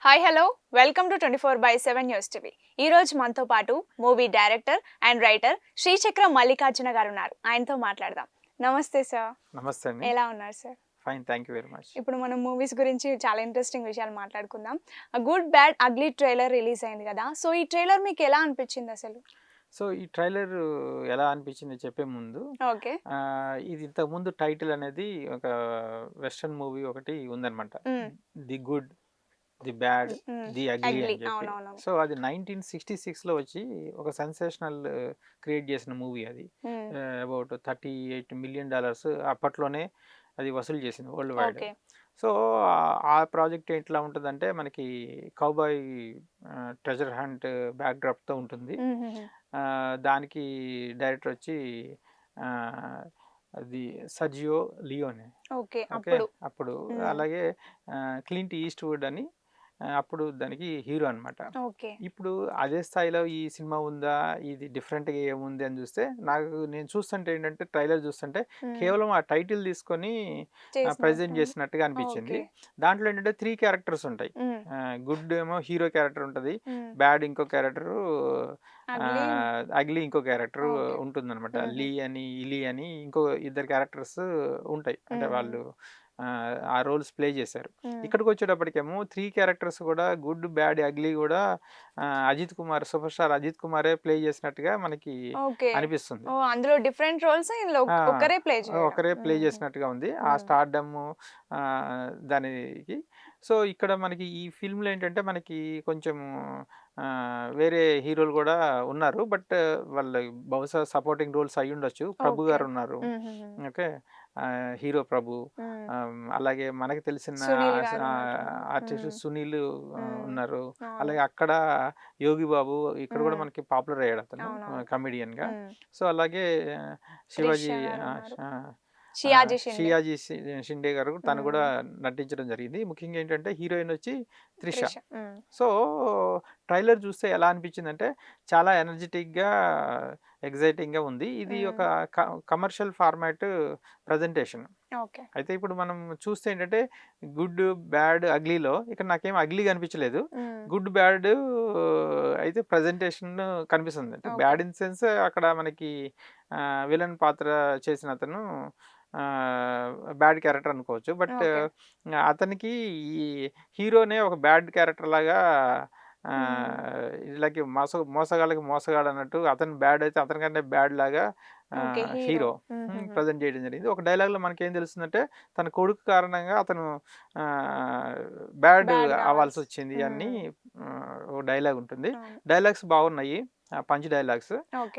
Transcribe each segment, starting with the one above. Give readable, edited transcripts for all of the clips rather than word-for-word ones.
Hi hello welcome to 24/7 news TV. ఈ రోజు మనతో పాటు మూవీ డైరెక్టర్ అండ్ రైటర్ శ్రీచక్ర మల్లికార్జున గారు ఉన్నారు. ఆయనతో మాట్లాడదాం. నమస్తే సార్. నమస్తే అండి. ఎలా ఉన్నారు sir? Fine, thank you very much. ఇప్పుడు మనం మూవీస్ గురించి చాలా ఇంట్రెస్టింగ్ విషయాలు మాట్లాడుకుందాం. Good bad ugly trailer release అయింది కదా, సో ఈ ట్రైలర్ మీకు ఎలా అనిపించింది అసలు? సో ఈ ట్రైలర్ ఎలా అనిపించింది చెప్పే ముందు, ఓకే. ఇది ఇంతకుముందు టైటిల్ అనేది ఒక వెస్టర్న్ మూవీ ఒకటి ఉందన్నమాట. The good, the bad, the ugly అని చెప్పి. సో అది 1966లో వచ్చి ఒక సెన్సేషనల్ క్రియేట్ చేసిన మూవీ అది. అబౌట్ $38 మిలియన్ అప్పట్లోనే అది వసూలు చేసింది వరల్డ్ వైడ్. సో ఆ ప్రాజెక్ట్ ఎట్లా ఉంటుందంటే మనకి కౌబాయ్ ట్రెజర్ హంట్ బ్యాక్డ్రాప్తో ఉంటుంది. దానికి డైరెక్టర్ వచ్చి అది సర్జియో లియోనే. ఓకే. అప్పుడు అలాగే క్లింట్ ఈస్ట్వుడ్ అని అప్పుడు దానికి హీరో అనమాట. ఇప్పుడు అదే స్థాయిలో ఈ సినిమా ఉందా, ఇది డిఫరెంట్గా ఏముంది అని చూస్తే నేను చూస్తుంటే ఏంటంటే ట్రైలర్ చూస్తుంటే కేవలం ఆ టైటిల్ తీసుకొని ప్రజెంట్ చేసినట్టుగా అనిపించింది. దాంట్లో ఏంటంటే 3 క్యారెక్టర్స్ ఉంటాయి. గుడ్ ఏమో హీరో క్యారెక్టర్ ఉంటుంది, బ్యాడ్ ఇంకో క్యారెక్టర్, అగ్లీ ఇంకో క్యారెక్టర్ ఉంటుంది అనమాట. లీ అని ఇలీ అని ఇంకో 2 క్యారెక్టర్స్ ఉంటాయి. అంటే వాళ్ళు ఆ రోల్స్ ప్లే చేశారు. ఇక్కడికి వచ్చేటప్పటికేమో 3 క్యారెక్టర్స్ కూడా గుడ్ బ్యాడ్ అగ్లీ కూడా అజిత్ కుమార్, సూపర్ స్టార్ అజిత్ కుమారే ప్లే చేసినట్టుగా మనకి అనిపిస్తుంది. అందులో డిఫరెంట్ రోల్స్ ఒకరే ప్లే చేసినట్టుగా ఉంది ఆ స్టార్డమ్ దానికి. సో ఇక్కడ మనకి ఈ ఫిల్మ్లో ఏంటంటే మనకి కొంచెం వేరే హీరోలు కూడా ఉన్నారు, బట్ వాళ్ళ బహుశా సపోర్టింగ్ రోల్స్ అయి ఉండొచ్చు. ప్రభు గారు ఉన్నారు, ఓకే, హీరో ప్రభు. అలాగే మనకి తెలిసిన ఆర్టిస్ట్ సునీల్ ఉన్నారు. అలాగే అక్కడ యోగి బాబు ఇక్కడ కూడా మనకి పాపులర్ అయ్యాడు అతను కమెడియన్ గా. సో అలాగే షియాజీ షిండే గారు తను కూడా నటించడం జరిగింది. ముఖ్యంగా ఏంటంటే హీరోయిన్ వచ్చి త్రిష. సో ట్రైలర్ చూస్తే ఎలా అనిపించిందంటే చాలా ఎనర్జెటిక్గా ఎగ్జైటింగ్గా ఉంది. ఇది ఒక కమర్షియల్ ఫార్మాట్ ప్రజెంటేషన్. అయితే ఇప్పుడు మనం చూస్తే ఏంటంటే గుడ్ బ్యాడ్ అగ్లీలో ఇక్కడ నాకేం అగ్లీ కనిపించలేదు, గుడ్ బ్యాడ్ అయితే ప్రజెంటేషన్ కనిపిస్తుంది. అంటే బ్యాడ్ ఇన్ సెన్స్ అక్కడ మనకి విలన్ పాత్ర చేసిన అతను బ్యాడ్ క్యారెక్టర్ అనుకోవచ్చు, బట్ అతనికి ఈ హీరోనే ఒక బ్యాడ్ క్యారెక్టర్ లాగా ఇలాగే మోసగాళ్ళకి మోసగాడు అన్నట్టు అతను బ్యాడ్ అయితే అతనికంటే బ్యాడ్ లాగా హీరో ప్రజెంట్ చేయడం జరిగింది. ఒక డైలాగ్లో మనకేం తెలుస్తుందంటే తన కొడుకు కారణంగా అతను బ్యాడ్ అవ్వాల్సి వచ్చింది అని ఒక డైలాగ్ ఉంటుంది. డైలాగ్స్ బాగున్నాయి, పంచ్ డైలాగ్స్.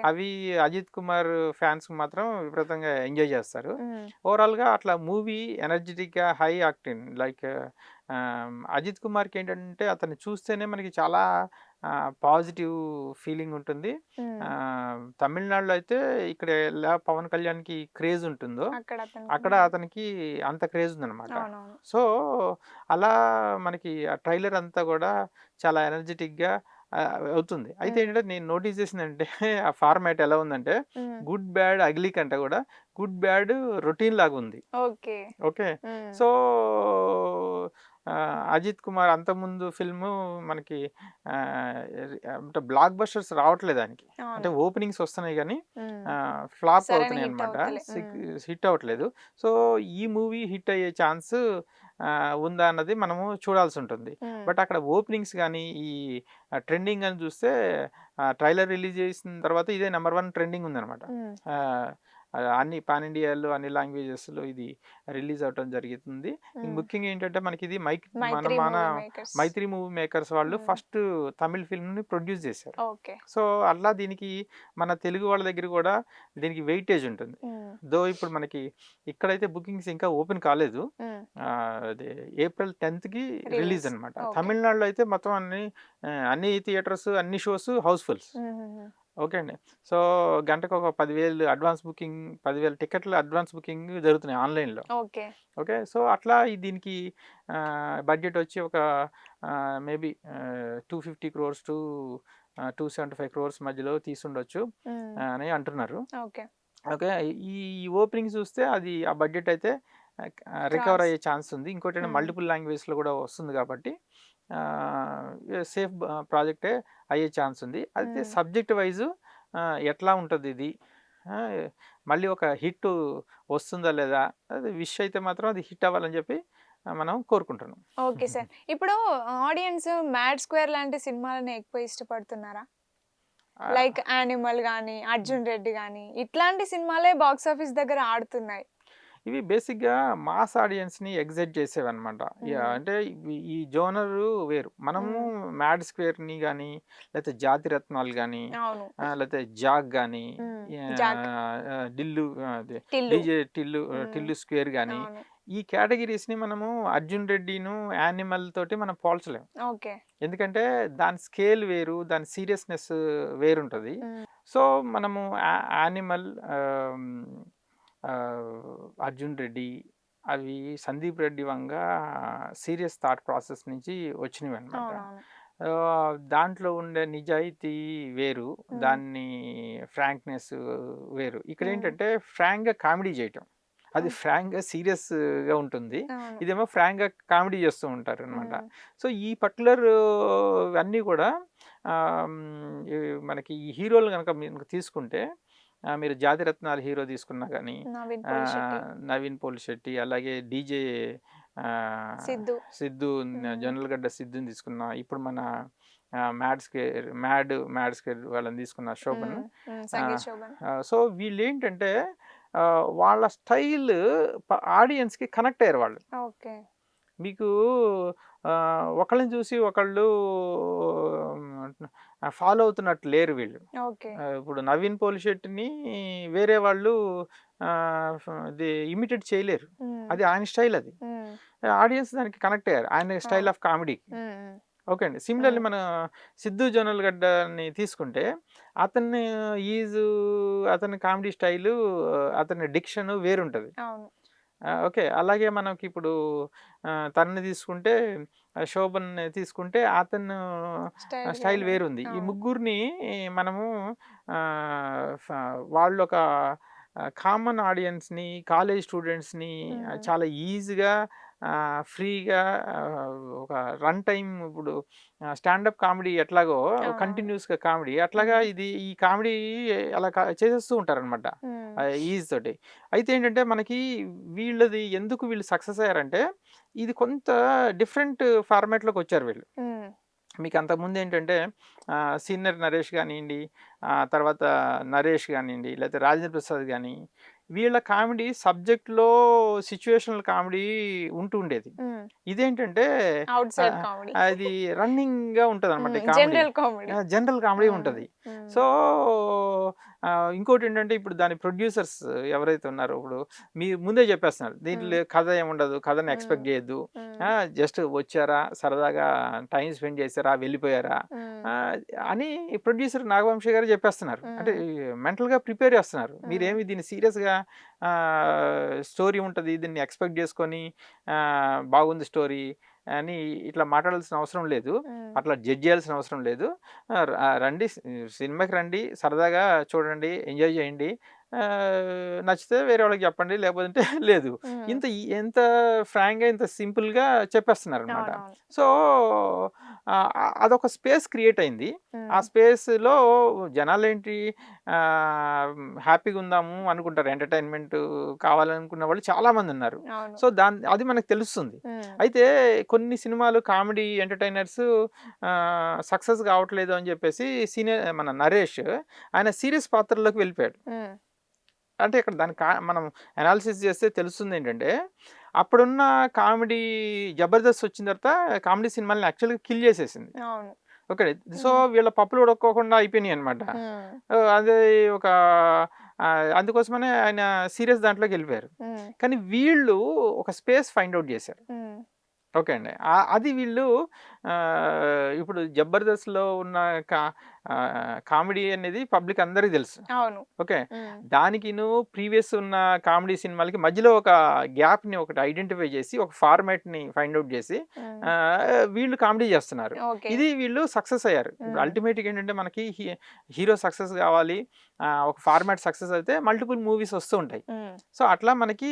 అవి అజిత్ కుమార్ ఫ్యాన్స్ మాత్రం విపరీతంగా ఎంజాయ్ చేస్తారు. ఓవరాల్గా అట్లా మూవీ ఎనర్జెటిక్గా హై యాక్టింగ్ లైక్ అజిత్ కుమార్కి ఏంటంటే అతన్ని చూస్తేనే మనకి చాలా పాజిటివ్ ఫీలింగ్ ఉంటుంది. తమిళనాడులో అయితే ఇక్కడ ఎలా పవన్ కళ్యాణ్కి క్రేజ్ ఉంటుందో అక్కడ అతనికి అంత క్రేజ్ ఉందన్నమాట. సో అలా మనకి ఆ ట్రైలర్ అంతా కూడా చాలా ఎనర్జెటిక్గా అవుతుంది. అయితే ఏంటంటే నేను నోటీస్ చేసిందంటే ఆ ఫార్మాట్ ఎలా ఉందంటే గుడ్ బ్యాడ్ అగ్లీ కంటే కూడా గుడ్ బ్యాడ్ రొటీన్ లాగా ఉంది. ఓకే. సో అజిత్ కుమార్ అంతకుముందు ఫిల్మ్ మనకి అంటే బ్లాక్ బస్టర్స్ రావట్లేదు దానికి, అంటే ఓపెనింగ్స్ వస్తున్నాయి కానీ ఫ్లాప్ అవుతున్నాయి అనమాట, హిట్ అవ్వట్లేదు. సో ఈ మూవీ హిట్ అయ్యే ఛాన్స్ ఉందా అన్నది మనము చూడాల్సి ఉంటుంది. బట్ అక్కడ ఓపెనింగ్స్ కానీ ఈ ట్రెండింగ్ అని చూస్తే ట్రైలర్ రిలీజ్ చేసిన తర్వాత ఇదే నెంబర్ 1 ట్రెండింగ్ ఉందన్నమాట. అన్ని పాన్ ఇండియాలో అన్ని లాంగ్వేజెస్లో ఇది రిలీజ్ అవటం జరుగుతుంది. ముఖ్యంగా ఏంటంటే మనకి ఇది మన మైత్రి మూవీ మేకర్స్ వాళ్ళు ఫస్ట్ తమిళ్ ఫిల్మ్ని ప్రొడ్యూస్ చేశారు. సో అట్లా దీనికి మన తెలుగు వాళ్ళ దగ్గర కూడా దీనికి వెయిటేజ్ ఉంటుంది. దో ఇప్పుడు మనకి ఇక్కడైతే బుకింగ్స్ ఇంకా ఓపెన్ కాలేదు, అదే April 10th రిలీజ్ అనమాట. తమిళనాడులో అయితే మొత్తం అన్ని థియేటర్స్ అన్ని షోస్ హౌస్ఫుల్స్. ఓకే అండి. సో గంటకు ఒక 10,000 అడ్వాన్స్ బుకింగ్, 10,000 టికెట్లు అడ్వాన్స్ బుకింగ్ జరుగుతున్నాయి ఆన్లైన్లో. ఓకే. సో అట్లా దీనికి బడ్జెట్ వచ్చి ఒక మేబీ 250 crores to 275 crores మధ్యలో తీసుండొచ్చు అని అంటున్నారు. ఓకే. ఈ ఓపెనింగ్ చూస్తే అది ఆ బడ్జెట్ అయితే రికవర్ అయ్యే ఛాన్స్ ఉంది. ఇంకోటి మల్టిపుల్ లాంగ్వేజ్లో కూడా వస్తుంది కాబట్టి సేఫ్ ప్రాజెక్టే అయ్యే ఛాన్స్ ఉంది. అయితే సబ్జెక్ట్ వైజ్ ఎట్లా ఉంటుంది ఇది, ఆ, మళ్ళీ ఒక హిట్ వస్తుందా లేదా, అది విష్ అయితే మాత్రం అది హిట్ అవ్వాలని చెప్పి మనం కోరుకుంటున్నాం. Okay sir. ఇప్పుడు ఆడియన్స్ మ్యాడ్ స్క్వేర్ లాంటి సినిమాలని ఎక్కువ ఇష్టపడుతున్నారా? ఆ, లైక్ యానిమల్ గానీ, అర్జున్ రెడ్డి గానీ ఇట్లాంటి సినిమాలే బాక్స్ ఆఫీస్ దగ్గర ఆడుతున్నాయి. ఇవి బేసిక్గా మాస్ ఆడియన్స్ని ఎగ్జైట్ చేసేవన్నమాట. అంటే ఈ జోనర్ వేరు. మనము మ్యాడ్ స్క్వేర్ని కానీ, లేకపోతే జాతి రత్నాలు కానీ, అవును. లేకపోతే జాగ్ కానీ, Jack. Tillu Tillu. DJ Tillu square కానీ, అవును. ఈ కేటగిరీస్ని మనము అర్జున్ రెడ్డిను యానిమల్ తోటి మనం పోల్చలేము. ఓకే. ఎందుకంటే దాని స్కేల్ వేరు, దాని సీరియస్నెస్ వేరుంటుంది. సో మనము యానిమల్, అర్జున్ రెడ్డి, అవి Sandeep Reddy Vanga serious thought process నుంచి వచ్చినవి అనమాట. అవునవును. దాంట్లో ఉండే నిజాయితీ వేరు, దాన్ని ఫ్రాంక్నెస్ వేరు. ఇక్కడ ఏంటంటే ఫ్రాంక్గా కామెడీ చేయటం, అది ఫ్రాంక్గా సీరియస్గా ఉంటుంది. అవును. ఇదేమో ఫ్రాంక్గా కామెడీ చేస్తూ ఉంటారు అనమాట. సో ఈ పర్టికులర్ అన్నీ కూడా మనకి ఈ హీరోలు కనుక మీరు తీసుకుంటే, మీరు జాతిరత్నాలు హీరో తీసుకున్నా కానీ, నవీన్ పోలిశెట్టి. నవీన్ పోలిశెట్టి, అలాగే డీజే సిద్ధు. సిద్ధు, జొన్నలగడ్డ సిద్ధుని తీసుకున్నా, ఇప్పుడు మన మ్యాడ్ స్కేర్ వాళ్ళని తీసుకున్న శోభన్. సంగీత్ శోభన్. సో వీళ్ళు ఏంటంటే వాళ్ళ స్టైల్ ఆడియన్స్కి కనెక్ట్ అయ్యారు వాళ్ళు. ఓకే. మీకు ఒకళ్ళని చూసి ఒకళ్ళు ఫాలో అవుతున్నట్టు లేరు వీళ్ళు. ఓకే. ఇప్పుడు నవీన్ పోలిశెట్టిని వేరే వాళ్ళు ఇది ఇమిటేట్ చేయలేరు. అది ఆయన స్టైల్. అది ఆడియన్స్ దానికి కనెక్ట్ అయ్యారు, ఆయన స్టైల్ ఆఫ్ కామెడీకి. ఓకే అండి. సిమిలర్లీ మన సిద్ధు జొన్నలగడ్డని తీసుకుంటే, అతని కామెడీ స్టైలు, అతని డిక్షన్ వేరుంటుంది. అవును. ఓకే. అలాగే మనకి ఇప్పుడు తనని తీసుకుంటే, శోభన్ తీసుకుంటే, అతను స్టైల్ వేరుంది. ఈ ముగ్గురిని మనము వాళ్ళు ఒక కామన్ ఆడియన్స్ని, కాలేజ్ స్టూడెంట్స్ని చాలా ఈజీగా ఫ్రీగా ఒక రన్ టైం, ఇప్పుడు స్టాండప్ కామెడీ ఎట్లాగో కంటిన్యూస్గా కామెడీ, అట్లాగా ఈ కామెడీ అలా చేసేస్తూ ఉంటారనమాట ఈజీ తోటి. అయితే ఏంటంటే మనకి వీళ్ళది ఎందుకు వీళ్ళు సక్సెస్ అయ్యారంటే, ఇది కొంత డిఫరెంట్ ఫార్మాట్లోకి వచ్చారు వీళ్ళు. మీకు అంతకుముందు ఏంటంటే సీనియర్ నరేష్ కానివ్వండి, తర్వాత నరేష్ కానివ్వండి, లేకపోతే రాజేంద్ర ప్రసాద్ కానీ, వీళ్ళ కామెడీ సబ్జెక్ట్లో సిచ్యువేషనల్ కామెడీ ఉంటూ ఉండేది. ఇదేంటంటే అది రన్నింగ్ గా ఉంటది అనమాట, జనరల్ కామెడీ ఉంటది. సో ఇంకోటి ఏంటంటే, ఇప్పుడు దాని ప్రొడ్యూసర్స్ ఎవరైతే ఉన్నారో, ఇప్పుడు మీరు ముందే చెప్పేస్తున్నారు, దీంట్లో కథ ఏముండదు, కథను ఎక్స్పెక్ట్ చేయొద్దు, జస్ట్ వచ్చారా, సరదాగా టైం స్పెండ్ చేశారా, వెళ్ళిపోయారా అని ప్రొడ్యూసర్ నాగవంశీ గారు చెప్పేస్తున్నారు. అంటే మెంటల్గా ప్రిపేర్ చేస్తున్నారు. మీరేమి దీన్ని సీరియస్గా స్టోరీ ఉంటుంది, దీన్ని ఎక్స్పెక్ట్ చేసుకొని బాగుంది స్టోరీ అని ఇట్లా మాట్లాడాల్సిన అవసరం లేదు, అట్లా జడ్జ్ చేయాల్సిన అవసరం లేదు. రండి, సినిమాకి రండి, సరదాగా చూడండి, ఎంజాయ్ చేయండి, నచ్చితే వేరే వాళ్ళకి చెప్పండి, లేకపోతే లేదు. ఎంత ఫ్రాంక్గా, ఇంత సింపుల్గా చెప్పేస్తున్నారు అనమాట. సో అదొక స్పేస్ క్రియేట్ అయింది. ఆ స్పేస్లో జనాలు ఏంటి, హ్యాపీగా ఉందాము అనుకుంటారు, ఎంటర్టైన్మెంట్ కావాలనుకున్న వాళ్ళు చాలా మంది ఉన్నారు. సో అది మనకు తెలుస్తుంది. అయితే కొన్ని సినిమాలు కామెడీ ఎంటర్టైనర్స్ సక్సెస్ కావట్లేదు అని చెప్పేసి మన నరేష్ ఆయన సీరియస్ పాత్రలోకి వెళ్ళిపోయాడు. అంటే ఇక్కడ మనం అనాలిసిస్ చేస్తే తెలుస్తుంది ఏంటంటే, అప్పుడున్న కామెడీ జబర్దస్త్ వచ్చిన తర్వాత కామెడీ సినిమాలని యాక్చువల్గా కిల్ చేసేసింది. ఓకే. సో వీళ్ళ పప్పులు ఉడక్కోకుండా అయిపోయినాయి అనమాట. అదే అందుకోసమనే ఆయన సీరియస్ దాంట్లోకి వెళ్ళిపోయారు. కానీ వీళ్ళు ఒక స్పేస్ ఫైండ్ అవుట్ చేశారు. ఓకే అండి. అది వీళ్ళు ఇప్పుడు జబర్దస్త్లో ఉన్న కామెడీ అనేది పబ్లిక్ అందరికీ తెలుసు. అవును. ఓకే. దానికి ప్రీవియస్ ఉన్న కామెడీ సినిమాలకి మధ్యలో ఒక గ్యాప్‌ని ఒకటి ఐడెంటిఫై చేసి, ఒక ఫార్మాట్‌ని ఫైండ్ ఔట్ చేసి వీళ్ళు కామెడీ చేస్తున్నారు. ఓకే. ఇది వీళ్ళు సక్సెస్ అయ్యారు. ఇప్పుడు అల్టిమేట్‌గా ఏంటంటే మనకి హీరో సక్సెస్ కావాలి, ఒక ఫార్మాట్ సక్సెస్ అయితే మల్టిపుల్ మూవీస్ వస్తూ ఉంటాయి. సో అట్లా మనకి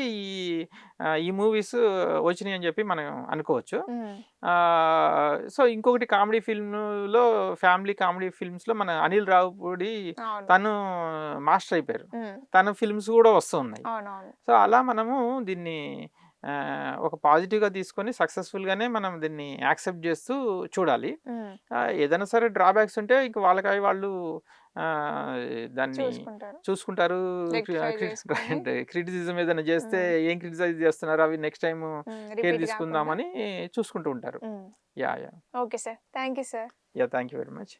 ఈ మూవీస్ వచ్చినాయి అని చెప్పి మనం అనుకోవచ్చు. సో ఇంకొకటి కామెడీ ఫిల్మ్‌లో, ఫ్యామిలీ కామెడీ ఫిల్మ్స్‌లో మన అనిల్ రావిపూడి అవును. తను మాస్టర్ అయిపోయారు. తన ఫిల్మ్స్ కూడా వస్తూ ఉన్నాయి. అవునవును. సో అలా మనము దీన్ని ఒక పాజిటివ్‌గా తీసుకొని సక్సెస్‌ఫుల్‌గానే మనం దీన్ని యాక్సెప్ట్ చేస్తూ చూడాలి. ఏదైనా సరే డ్రాబ్యాక్స్ ఉంటే ఇంక వాళ్ళకవి వాళ్ళు దాన్ని చూసుకుంటారు. చూసుకుంటారు. రెక్టిఫై చేసుకొని క్రిటిసిజం ఏదైనా చేస్తే ఏం క్రిటిసైజ్ చేస్తున్నారు, అవి నెక్స్ట్ టైమ్ కేర్ రిపీట్ కాకుండా. తీసుకుందామని చూసుకుంటూ ఉంటారు. Yeah! Okay sir. Thank you sir. Yeah! Thank you very much.